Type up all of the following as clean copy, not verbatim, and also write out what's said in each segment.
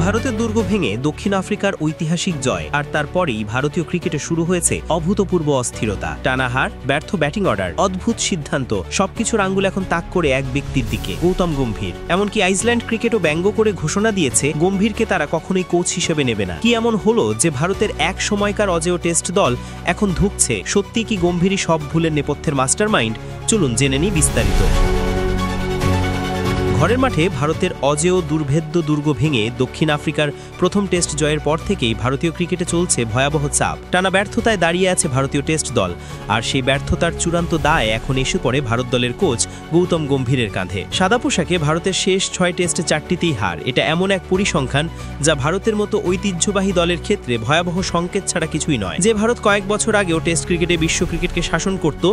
ভারতের দুর্গ ভেঙে দক্ষিণ আফ্রিকার ঐতিহাসিক জয় আর তারপরেই ভারতীয় ক্রিকেটে শুরু হয়েছে অভূতপূর্ব অস্থিরতা, টানা হার, ব্যর্থ ব্যাটিং অর্ডার, অদ্ভুত সিদ্ধান্ত, সবকিছুর আঙ্গুল এখন তাক করে এক ব্যক্তির দিকে, গৌতম গম্ভীর। এমনকি আইসল্যান্ড ক্রিকেটও ব্যঙ্গ করে ঘোষণা দিয়েছে গম্ভীরকে তারা কখনোই কোচ হিসেবে নেবে না। কি এমন হলো যে ভারতের এক সময়কার অজেয় টেস্ট দল এখন ধুঁকছে? সত্যি কি গম্ভীরই সব ভুলের নেপথ্যের মাস্টারমাইন্ড? চলুন জেনে নিই বিস্তারিত। ঘরের মাঠে ভারতের অজেয় দুর্ভেদ্য দুর্গ ভেঙে দক্ষিণ আফ্রিকার প্রথম টেস্ট জয়ের পর থেকেই ভারতীয় ক্রিকেটে চলছে ভয়াবহ চাপ। টানা ব্যর্থতায় দাঁড়িয়ে আছে ভারতীয় টেস্ট দল, আর সেই ব্যর্থতার চূড়ান্ত দায় এখন এসে পড়ে ভারত দলের কোচ গৌতম গম্ভীরের কাঁধে। সাদা পোশাকে ভারতের শেষ 6 টেস্টে 4টিতেই হার। এটা এমন এক পরিসংখ্যান যা ভারতের মতো ঐতিহ্যবাহী দলের ক্ষেত্রে ভয়াবহ সংকেত ছাড়া কিছুই নয়। যে ভারত কয়েক বছর আগেও টেস্ট ক্রিকেটে বিশ্ব ক্রিকেটকে শাসন করত,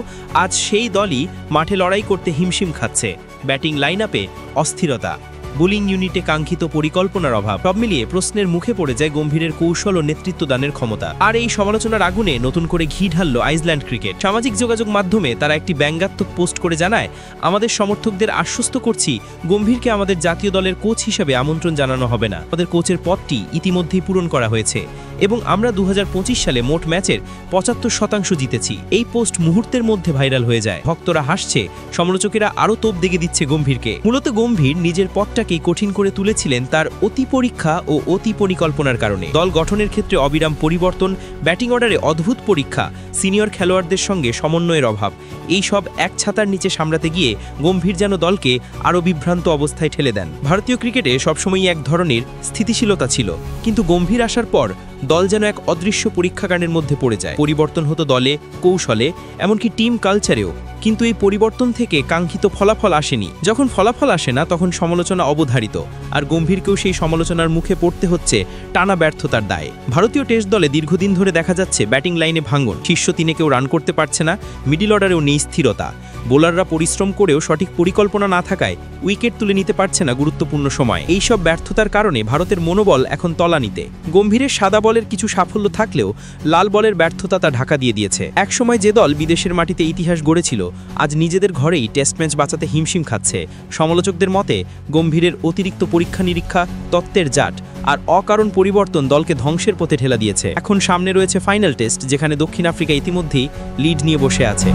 আজ সেই দলই মাঠে লড়াই করতে হিমশিম খাচ্ছে। ব্যাটিং লাইন আপে অস্থিরতা, বোলিং ইউনিটে কাঙ্ক্ষিত পরিকল্পনার অভাব, সব মিলিয়ে প্রশ্নের মুখে পড়ে যায় গম্ভীরের কৌশল ও নেতৃত্বদানের ক্ষমতা। আর এই সমালোচনার আগুনে নতুন করে ঘি ঢালল আইসল্যান্ড ক্রিকেট। সামাজিক যোগাযোগ মাধ্যমে তারা একটি ব্যঙ্গাত্মক পোস্ট করে জানায়, আমাদের সমর্থকদের আশ্বস্ত করছি, গম্ভীরকে আমাদের জাতীয় দলের কোচ হিসেবে আমন্ত্রণ জানানো হবে না। আমাদের কোচের পদটি ইতিমধ্যেই পূরণ করা হয়েছে এবং আমরা 2025 সালে মোট ম্যাচের 75% জিতেছি। এই পোস্ট মুহূর্তের মধ্যে ভাইরাল হয়ে যায়। ভক্তরা হাসছে, সমালোচকেরা আরও তোপ দেখে দিচ্ছে গম্ভীরকে। মূলত গম্ভীর নিজের পথটাকেই কঠিন করে তুলেছিলেন তার অতি পরীক্ষা ও অতি পরিকল্পনার কারণে। দল গঠনের ক্ষেত্রে অবিরাম পরিবর্তন, ব্যাটিং অর্ডারে অদ্ভুত পরীক্ষা, সিনিয়র খেলোয়াড়দের সঙ্গে সমন্বয়ের অভাব, এই সব এক ছাতার নিচে সামলাতে গিয়ে গম্ভীর যেন দলকে আরও বিভ্রান্ত অবস্থায় ঠেলে দেন। ভারতীয় ক্রিকেটে সবসময়ই এক ধরনের স্থিতিশীলতা ছিল, কিন্তু গম্ভীর আসার পর দল যেন এক অদৃশ্য পরীক্ষাগারের মধ্যে পড়ে যায়। পরিবর্তন হতো দলে, কৌশলে, এমনকি টিম কালচারেও, কিন্তু এই পরিবর্তন থেকে কাঙ্ক্ষিত ফলাফল আসেনি। যখন ফলাফল আসে না, তখন সমালোচনা অবধারিত, আর গম্ভীরকেও সেই সমালোচনার মুখে পড়তে হচ্ছে টানা ব্যর্থতার দায়ে। ভারতীয় টেস্ট দলে দীর্ঘদিন ধরে দেখা যাচ্ছে ব্যাটিং লাইনে ভাঙন, শীর্ষ 3-এ কেউ রান করতে পারছে না, মিডল অর্ডারেও নেই স্থিরতা, বোলাররা পরিশ্রম করেও সঠিক পরিকল্পনা না থাকায় উইকেট তুলে নিতে পারছে না গুরুত্বপূর্ণ সময়। এইসব ব্যর্থতার কারণে ভারতের মনোবল এখন তলানিতে। গম্ভীরের সাদা বলের কিছু সাফল্য থাকলেও লাল বলের ব্যর্থতা তা ঢাকা দিয়ে দিয়েছে। একসময় যে দল বিদেশের মাটিতে ইতিহাস গড়েছিল, আজ নিজেদের ঘরেই টেস্ট ম্যাচ বাঁচাতে হিমশিম খাচ্ছে। সমালোচকদের মতে গম্ভীরের অতিরিক্ত পরীক্ষা নিরীক্ষা, তত্ত্বের জাট আর অকারণ পরিবর্তন দলকে ধ্বংসের পথে ঠেলা দিয়েছে। এখন সামনে রয়েছে ফাইনাল টেস্ট, যেখানে দক্ষিণ আফ্রিকা ইতিমধ্যেই লিড নিয়ে বসে আছে।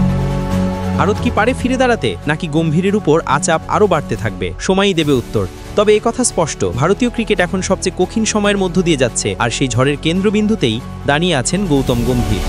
ভারত কি পারে ফিরে দাঁড়াতে, নাকি গম্ভীরের উপর আচাপ আরও বাড়তে থাকবে? সময়ই দেবে উত্তর। তবে একথা স্পষ্ট, ভারতীয় ক্রিকেট এখন সবচেয়ে কঠিন সময়ের মধ্য দিয়ে যাচ্ছে, আর সেই ঝড়ের কেন্দ্রবিন্দুতেই দাঁড়িয়ে আছেন গৌতম গম্ভীর।